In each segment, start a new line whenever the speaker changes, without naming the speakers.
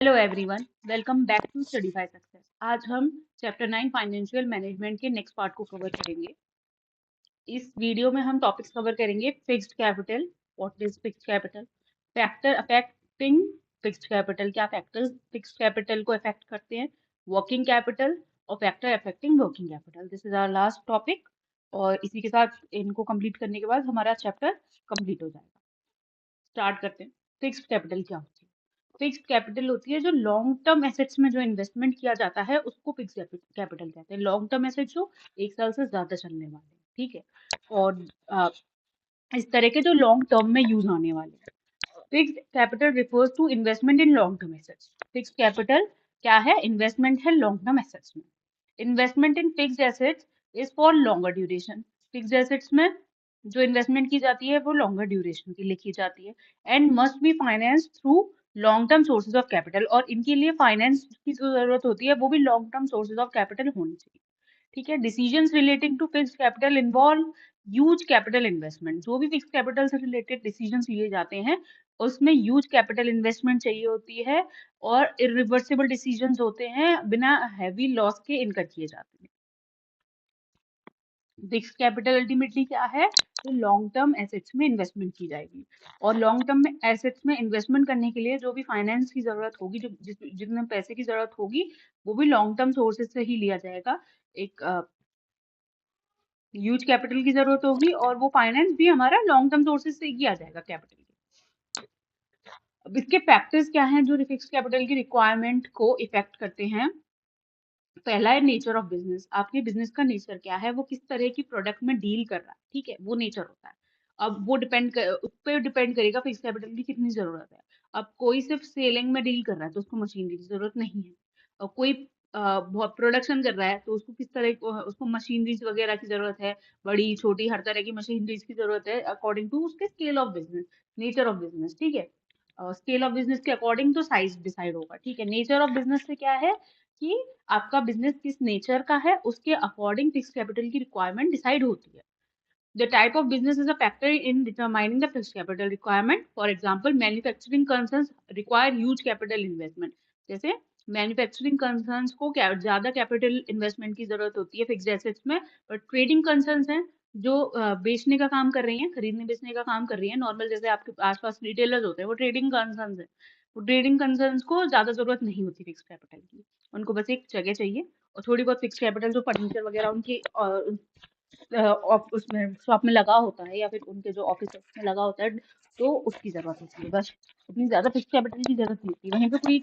Hello everyone, welcome back to Studify success. आज हम chapter 9 financial management के next part को कवर करेंगे। इस वीडियो में हम टॉपिक्स कवर करेंगे fixed capital, what is fixed capital, factor affecting fixed capital, क्या फैक्टर्स फिक्स्ड कैपिटल को अफेक्ट करते हैं, वर्किंग कैपिटल और factor affecting working capital. This is our last topic और इसी के साथ इनको कंप्लीट करने के बाद हमारा चैप्टर कंप्लीट हो जाएगा। स्टार्ट करते हैं। फिक्स्ड कैपिटल क्या होती है? फिक्स्ड कैपिटल होती है जो लॉन्ग टर्म एसेट्स में जो इन्वेस्टमेंट किया जाता है उसको फिक्स्ड कैपिटल कहते हैं। लॉन्ग टर्म एसेट्स जो एक साल से ज्यादा चलने वाले हैं, ठीक है, और इस तरह के जो लॉन्ग टर्म में यूज आने वाले हैं। Fixed capital refers to investment in long term assets. Fixed capital क्या है? इन्वेस्टमेंट है लॉन्ग टर्म एसेट्स में। Investment in fixed assets is for longer duration. Fixed assets में जो इन्वेस्टमेंट की जाती है वो लॉन्गर ड्यूरेशन के लिए की जाती है and must be finance through long term sources of capital, और इनके लिए फाइनेंस की जो जरूरत होती है वो भी long term sources of capital होनी चाहिए, ठीक है। Decisions relating to fixed capital involve huge capital investment. जो भी फिक्स्ड कैपिटल से रिलेटेड डिसीजंस लिए जाते हैं उसमें ह्यूज कैपिटल इन्वेस्टमेंट चाहिए होती है और इरिवर्सिबल डिसीजंस होते हैं, बिना हैवी लॉस के इनकर किए जाते हैं। फिक्स्ड कैपिटल अल्टीमेटली क्या है? तो लॉन्ग टर्म एसेट्स में इन्वेस्टमेंट की जाएगी, और लॉन्ग टर्म में एसेट्स में इन्वेस्टमेंट करने के लिए जो भी फाइनेंस की जरूरत होगी, जो जितने पैसे की जरूरत होगी वो भी लॉन्ग टर्म सोर्सेज से ही लिया जाएगा। एक ह्यूज कैपिटल की जरूरत होगी और वो फाइनेंस भी हमारा लॉन्ग टर्म सोर्सेज से ही आ जाएगा कैपिटल की। अब इसके फैक्टर्स क्या हैं जो फिक्स्ड कैपिटल की रिक्वायरमेंट को इफेक्ट करते हैं? पहला है नेचर ऑफ बिजनेस। आपके बिजनेस का नेचर क्या है, वो किस तरह की प्रोडक्ट में डील कर रहा है, ठीक है, वो नेचर होता है। अब वो उस पर डिपेंड करेगा फिक्स कैपिटल की कितनी जरूरत है। अब कोई सिर्फ सेलिंग में डील कर रहा है तो उसको मशीनरी की जरूरत नहीं है, और कोई बहुत प्रोडक्शन कर रहा है तो उसको किस तरह उसको मशीनरीज वगैरह की जरूरत है, बड़ी छोटी हर तरह की मशीनरीज की जरूरत है अकॉर्डिंग टू उसके scale of business, nature of business, ठीक है। स्केल ऑफ बिजनेस के अकॉर्डिंग तो साइज डिसाइड होगा, ठीक है। नेचर ऑफ बिजनेस से क्या है कि आपका बिजनेस किस नेचर का है उसके अकॉर्डिंग फिक्स कैपिटल की रिक्वायरमेंट डिसाइड होती है। The type of business is a factor in determining the fix capital requirement. For example manufacturing concerns require huge capital investment. जैसे मैन्युफैक्चरिंग कंसर्न्स को ज्यादा कैपिटल इन्वेस्टमेंट की जरूरत होती है फिक्स्ड एसेट्स में, बट ट्रेडिंग कंसर्न्स हैं जो बेचने का काम कर रही हैं, खरीदने बेचने का काम कर रही हैं, नॉर्मल जैसे आपके आसपास रिटेलर्स होते हैं, वो ट्रेडिंग कंसर्न्स है। वो ट्रेडिंग कंसर्न्स को ज्यादा जरूरत नहीं होती फिक्स कैपिटल की, उनको बस एक जगह चाहिए और थोड़ी बहुत फिक्स कैपिटल जो फर्नीचर वगैरह उनकी उसमें शॉप में लगा होता है या फिर उनके जो ऑफिस है उसमें लगा होता है, तो उसकी जरूरत होती है, बस उतनी ज्यादा फिक्स कैपिटल की जरूरत नहीं होती। वहीं पे कोई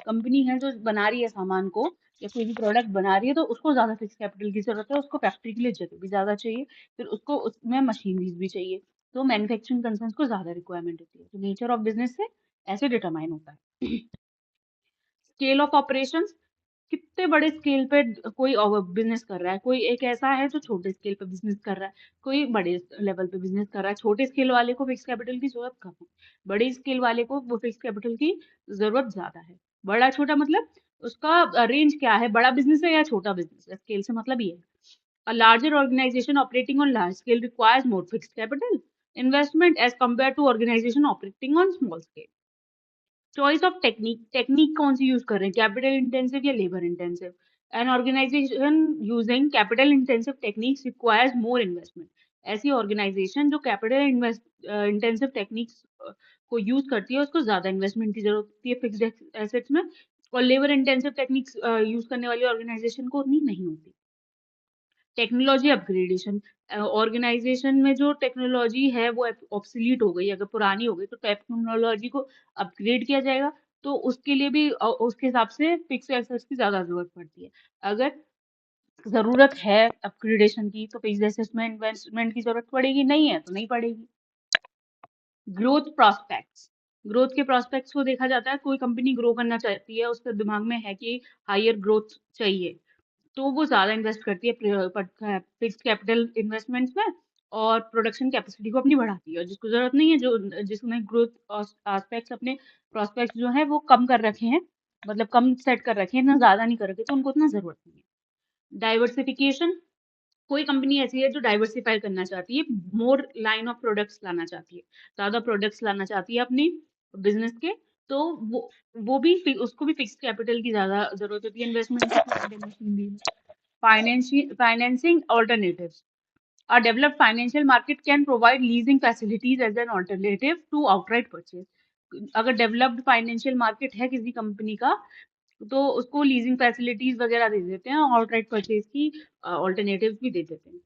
कंपनी है जो बना रही है सामान को या कोई भी प्रोडक्ट बना रही है तो उसको ज्यादा फिक्स कैपिटल की जरूरत है, उसको फैक्ट्री के लिए जगह भी ज्यादा चाहिए, फिर उसको उसमें मशीनरीज भी चाहिए, तो मैन्युफैक्चरिंग कंसर्न्स को ज्यादा रिक्वायरमेंट होती है। तो नेचर ऑफ बिजनेस से ऐसे डिटरमाइन होता है। स्केल ऑफ ऑपरेशंस, कितने बड़े स्केल पे कोई बिजनेस कर रहा है, कोई एक ऐसा है जो छोटे स्केल पे बिजनेस कर रहा है, कोई बड़े लेवल पे बिजनेस कर रहा है। छोटे स्केल वाले को फिक्स कैपिटल की जरूरत कम है, बड़े स्केल वाले को वो फिक्स कैपिटल की जरूरत ज्यादा है। बड़ा छोटा मतलब उसका रेंज क्या है, बड़ा बिजनेस है या छोटा बिजनेस है, स्केल से मतलब ये है। A larger organization operating on large scale requires more fixed capital investment as compared to organization operating on small scale. Choice of technique, technique कौन सी यूज कर रहे हैं, कैपिटल इंटेंसिव या labour intensive? An organisation using capital intensive techniques requires more investment. ऐसी organisation जो capital intensive techniques को use करती है उसको ज्यादा इन्वेस्टमेंट की जरूरत होती है फिक्स्ड एसेट्स में, और लेबर इंटेंसिव टेक्निक्स यूज करने वाली ऑर्गेनाइजेशन को उतनी नहीं होती। टेक्नोलॉजी अपग्रेडेशन, ऑर्गेनाइजेशन में जो टेक्नोलॉजी है वो ऑब्सलीट हो गई, अगर पुरानी हो गई तो टेक्नोलॉजी को अपग्रेड किया जाएगा, तो उसके लिए भी उसके हिसाब से फिक्स एसेट्स की ज्यादा जरूरत पड़ती है। अगर जरूरत है अपग्रेडेशन की तो फिक्स एसेट्स में इन्वेस्टमेंट की जरूरत पड़ेगी, नहीं है तो नहीं पड़ेगी। ग्रोथ प्रोस्पेक्ट्स, ग्रोथ के प्रोस्पेक्ट्स को देखा जाता है, कोई कंपनी ग्रो करना चाहती है, उसके दिमाग में है कि हायर ग्रोथ चाहिए, तो वो ज्यादा इन्वेस्ट करती है फिक्स्ड कैपिटल इन्वेस्टमेंट्स में और प्रोडक्शन कैपेसिटी को अपनी बढ़ाती है। और जिसको जरूरत नहीं है, जो जिसने ग्रोथ एस्पेक्ट्स अपने प्रोस्पेक्ट्स जो है वो कम कर रखे हैं, मतलब कम सेट कर रखे हैं, ना ज्यादा नहीं कर रखे, तो उनको उतना जरूरत नहीं है। डाइवर्सिफिकेशन, कोई कंपनी ऐसी है जो डाइवर्सिफाई करना चाहती है, मोर लाइन ऑफ प्रोडक्ट्स लाना चाहती है, ज्यादा प्रोडक्ट्स लाना चाहती है अपनी बिजनेस के, तो वो भी उसको भी फिक्स कैपिटल की ज्यादा जरूरत होती है investment. Financing alternatives. A developed financial market can provide leasing facilities as an alternative to outright purchase. अगर डेवलप्ड फाइनेंशियल मार्केट है किसी कंपनी का तो उसको लीजिंग फैसिलिटीज वगैरह दे देते हैं और आउटराइट परचेज की ऑल्टरनेटिव भी दे देते हैं।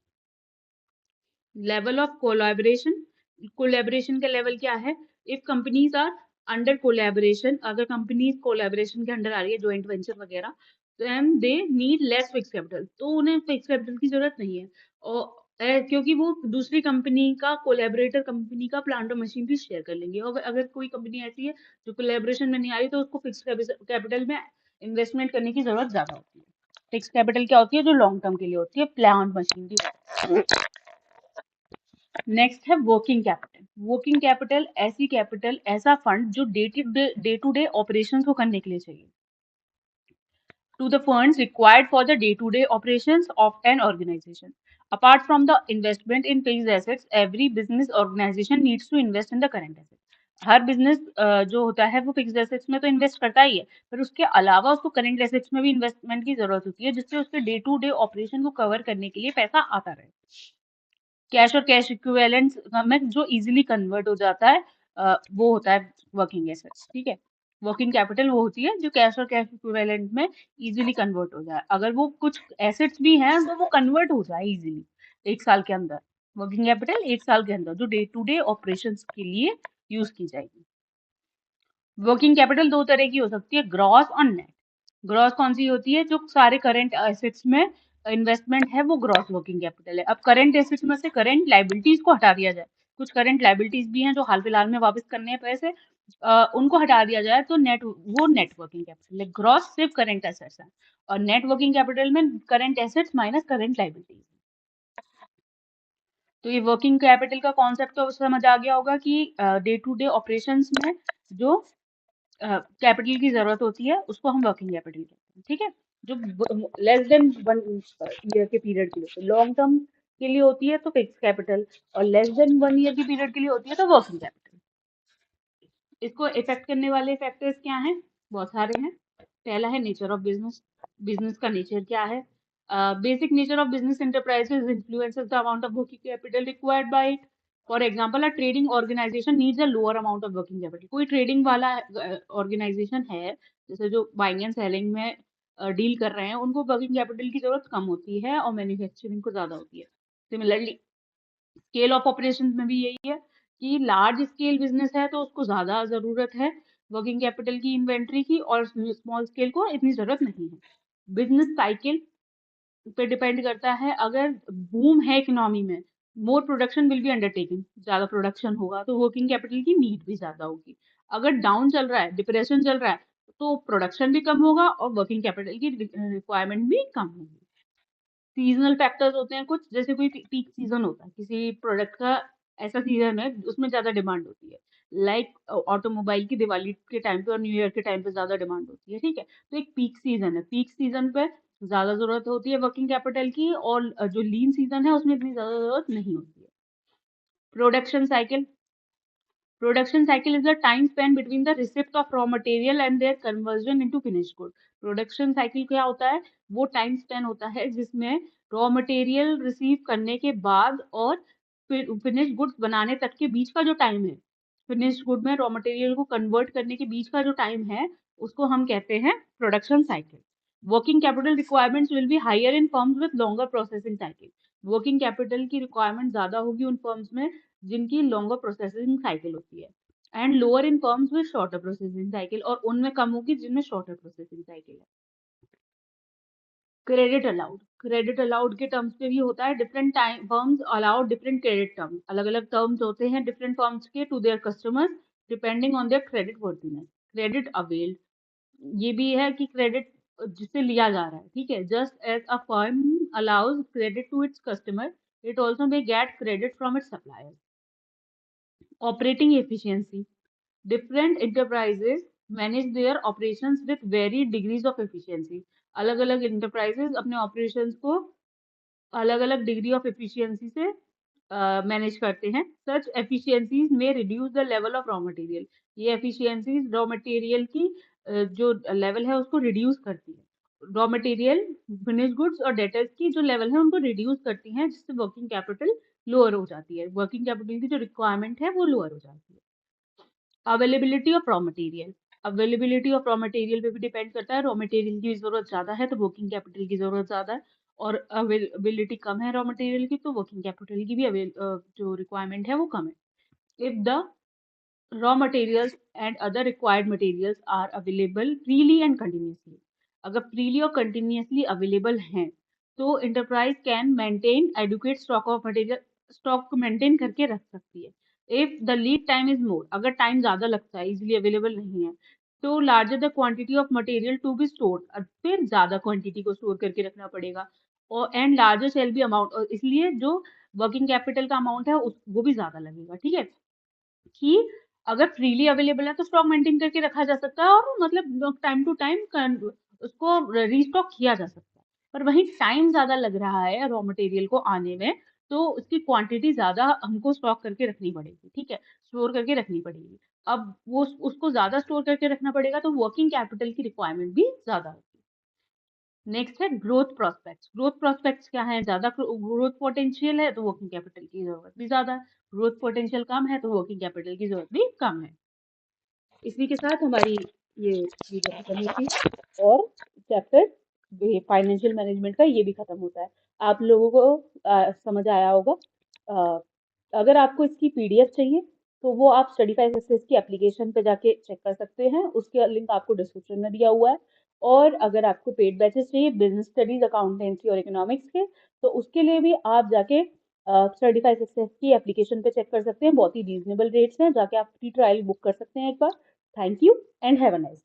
लेवल ऑफ कोलैबोरेशन का लेवल क्या है? If companies are under collaboration, अगर कंपनीज कोलैबोरेशन के अंडर आ रही है, जॉइंट वेंचर वगैरह, then they need less fix capital, तो उन्हें फिक्स कैपिटल की जरूरत नहीं है। और क्योंकि वो दूसरी कंपनी का, कोलैबोरेटर कंपनी का प्लांट और मशीन भी शेयर कर लेंगे। और अगर कोई कंपनी ऐसी है जो कोलैबोरेशन में नहीं आ रही तो उसको फिक्स कैपिटल में इन्वेस्टमेंट करने की जरूरत ज्यादा होती है। फिक्स कैपिटल क्या होती है? जो लॉन्ग टर्म के लिए होती है, प्लांट मशीन की। नेक्स्ट है वर्किंग कैपिटल। वर्किंग कैपिटल ऐसा फंड जो डे टू डे ऑपरेशंस को करने के लिए चाहिए। To the funds required for the day-to-day operations of an organization. Apart from the investment in fixed assets, every business organization needs to invest in the current assets. Her business जो होता है वो fixed assets में तो invest करता ही है, पर उसके अलावा उसको करंट एसेट्स में भी इन्वेस्टमेंट की जरूरत होती है, जिससे उसके डे टू डे ऑपरेशन को कवर करने के लिए पैसा आता रहे। कैश और कैश इक्विवेलेंट में जो इजीली कन्वर्ट हो जाता है वो होता है वर्किंग एसेट्स। ठीक है, वर्किंग कैपिटल वो होती है जो कैश और कैश इक्विवेलेंट में इजीली कन्वर्ट हो जाए। अगर वो कुछ एसेट्स भी हैं तो वो कन्वर्ट हो जाए इजीली 1 साल के अंदर। वर्किंग कैपिटल 1 साल के अंदर जो डे टू डे ऑपरेशन के लिए यूज की जाएगी। वर्किंग कैपिटल दो तरह की हो सकती है, ग्रॉस और नेट। ग्रॉस कौन सी होती है? जो सारे करंट एसेट्स में इन्वेस्टमेंट है वो ग्रॉस वर्किंग कैपिटल है। अब करंट एसेट्स में से करंट लाइबिलिटीज को हटा दिया जाए, कुछ करंट लाइबिलिटीज भी हैं जो हाल फिलहाल में वापस करने हैं पैसे, उनको हटा दिया जाए तो नेट वर्किंग कैपिटल है। ग्रॉस सिर्फ करंट एसेट्स है और नेट वर्किंग कैपिटल में current assets minus current liabilities. तो ये वर्किंग कैपिटल का कॉन्सेप्ट तो समझ आ गया होगा कि डे टू डे ऑपरेशंस में जो कैपिटल की जरूरत होती है उसको हम वर्किंग कैपिटल कहते हैं। ठीक है, जो लेस देन 1 ईयर के पीरियड के लिए, लॉन्ग टर्म के लिए होती है तो फिक्स कैपिटल, और लेस देन 1 ईयर के पीरियड के लिए होती है तो वर्किंग कैपिटल। इसको इफेक्ट करने वाले फैक्टर्स क्या हैं? बहुत सारे हैं। पहला है नेचर ऑफ बिजनेस। बिजनेस का नेचर क्या है? Basic nature of business enterprises influences the amount of working capital required by it. For example, a trading organisation needs a lower amount of working capital. कोई trading वाला organisation है, जैसे जो buying and selling में deal कर रहे हैं, उनको वर्किंग कैपिटल की जरूरत कम होती है और मैन्युफैक्चरिंग को ज्यादा होती है। सिमिलरली स्केल ऑफ ऑपरेशन में भी यही है कि लार्ज स्केल बिजनेस है तो उसको ज्यादा जरूरत है वर्किंग कैपिटल की, इन्वेंट्री की, और स्मॉल स्केल को इतनी जरूरत नहीं है। बिजनेस साइकिल पे डिपेंड करता है। अगर बूम है इकोनॉमी में, मोर प्रोडक्शन विल बी अंडरटेकिंग, ज्यादा प्रोडक्शन होगा तो वर्किंग कैपिटल की नीड भी ज्यादा होगी। अगर डाउन चल रहा है, डिप्रेशन चल रहा है, तो प्रोडक्शन भी कम होगा और वर्किंग कैपिटल की रिक्वायरमेंट भी कम होगी। सीजनल फैक्टर्स होते हैं कुछ, जैसे कोई पीक सीजन होता है किसी प्रोडक्ट का, ऐसा सीजन है उसमें ज्यादा डिमांड होती है, लाइक ऑटोमोबाइल की दिवाली के टाइम पे और न्यू ईयर के टाइम पे ज्यादा डिमांड होती है। ठीक है, तो एक पीक सीजन है, पीक सीजन पे ज्यादा जरूरत होती है वर्किंग कैपिटल की, और जो लीन सीजन है उसमें इतनी ज्यादा जरूरत नहीं होती है। Production cycle. Production cycle is the time spent between the receipt of raw material and their conversion into finished good. Production cycle क्या होता है? वो time span होता है जिसमें raw material receive करने के बाद और फिर finished goods बनाने तक के बीच का जो time है, finished good में raw material को convert करने के बीच का जो time है, उसको हम कहते हैं production cycle. Working capital requirements will be higher in firms with longer processing cycle. Working capital की requirement ज़्यादा होगी उन firms में जिनकी लॉन्गर प्रोसेसिंग साइकिल होती है, and lower in firms with shorter processing cycle, और उनमें कम होगी जिनमें शॉर्टर प्रोसेसिंग साइकिल है। क्रेडिट अलाउड के टर्म्स पे भी होता है, different time firms allowed different credit terms, अलग अलग टर्म्स होते हैं डिफरेंट फर्म्स के to their customers depending on their credit worthiness. Credit availed, ये भी है कि क्रेडिट जिससे लिया जा रहा है। ठीक है, just as a firm allows credit to its customer, it also may get credit from its suppliers. Operating efficiency, different enterprises manage their operations with varied degrees of efficiency. अलग अलग enterprises अपने operations को अलग अलग degree of efficiency से manage करते हैं। सच efficiencies में reduce the level of raw material. ये एफिशिएंसीज रॉ मटेरियल की जो लेवल है उसको रिड्यूस करती है। रॉ मटेरियल, फिनिश गुड्स और डेटर्स की जो लेवल है उनको रिड्यूस करती हैं, जिससे वर्किंग कैपिटल लोअर हो जाती है। वर्किंग कैपिटल की जो रिक्वायरमेंट है वो लोअर हो जाती है। Availability of raw material. Availability of raw material पे भी डिपेंड करता है। रॉ मटेरियल की जरूरत ज्यादा है तो वर्किंग कैपिटल की जरूरत ज्यादा है, और अवेलेबिलिटी कम है रॉ मटेरियल की तो वर्किंग कैपिटल की भी जो रिक्वायरमेंट है वो कम है। If the raw materials and other required materials are available freely and continuously, अगर freely और continuously available हैं तो enterprise can maintain adequate stock of material, stock को maintain करके रख सकती है। if the lead time is more, अगर time ज्यादा लगता है, easily available नहीं है, तो larger the quantity of material to be stored, फिर ज्यादा quantity को store करके रखना पड़ेगा, और and larger shall be amount, और इसलिए जो working capital का amount है वो भी ज्यादा लगेगा। ठीक है, कि अगर फ्रीली अवेलेबल है तो स्टॉक मेंटेन करके रखा जा सकता है और मतलब टाइम टू टाइम उसको रीस्टॉक किया जा सकता है। पर वहीं टाइम ज्यादा लग रहा है रॉ मटेरियल को आने में, तो उसकी क्वांटिटी ज्यादा हमको स्टॉक करके रखनी पड़ेगी। ठीक है, स्टोर करके रखनी पड़ेगी। अब वो उसको ज्यादा स्टोर करके रखना पड़ेगा तो वर्किंग कैपिटल की रिक्वायरमेंट भी ज्यादा होगी। नेक्स्ट है ग्रोथ प्रोस्पेक्ट्स। ग्रोथ प्रोस्पेक्ट्स क्या है? ज्यादा ग्रोथ पोटेंशियल है तो वर्किंग कैपिटल की जरूरत भी ज्यादा है, ग्रोथ पोटेंशियल कम है तो वर्किंग कैपिटल की जरूरत भी कम है। इसी के साथ हमारी ये वीडियो खत्म होती है और चैप्टर फाइनेंशियल मैनेजमेंट का ये भी खत्म होता है। आप लोगों को समझ आया होगा। अ, अगर आपको इसकी पीडीएफ चाहिए तो वो आप स्टडीफाई सक्सेस की एप्लीकेशन पे जाके चेक कर सकते हैं, उसके लिंक आपको डिस्क्रिप्शन में दिया हुआ है। और अगर आपको पेड बैचेस चाहिए बिजनेस स्टडीज, अकाउंटेंसी और इकोनॉमिक्स के, तो उसके लिए भी आप जाके सर्टिफाइड सक्सेस की एप्लीकेशन पे चेक कर सकते हैं। बहुत ही रीजनेबल रेट्स हैं, जाके आप फ्री ट्रायल बुक कर सकते हैं एक बार। Thank you and have a nice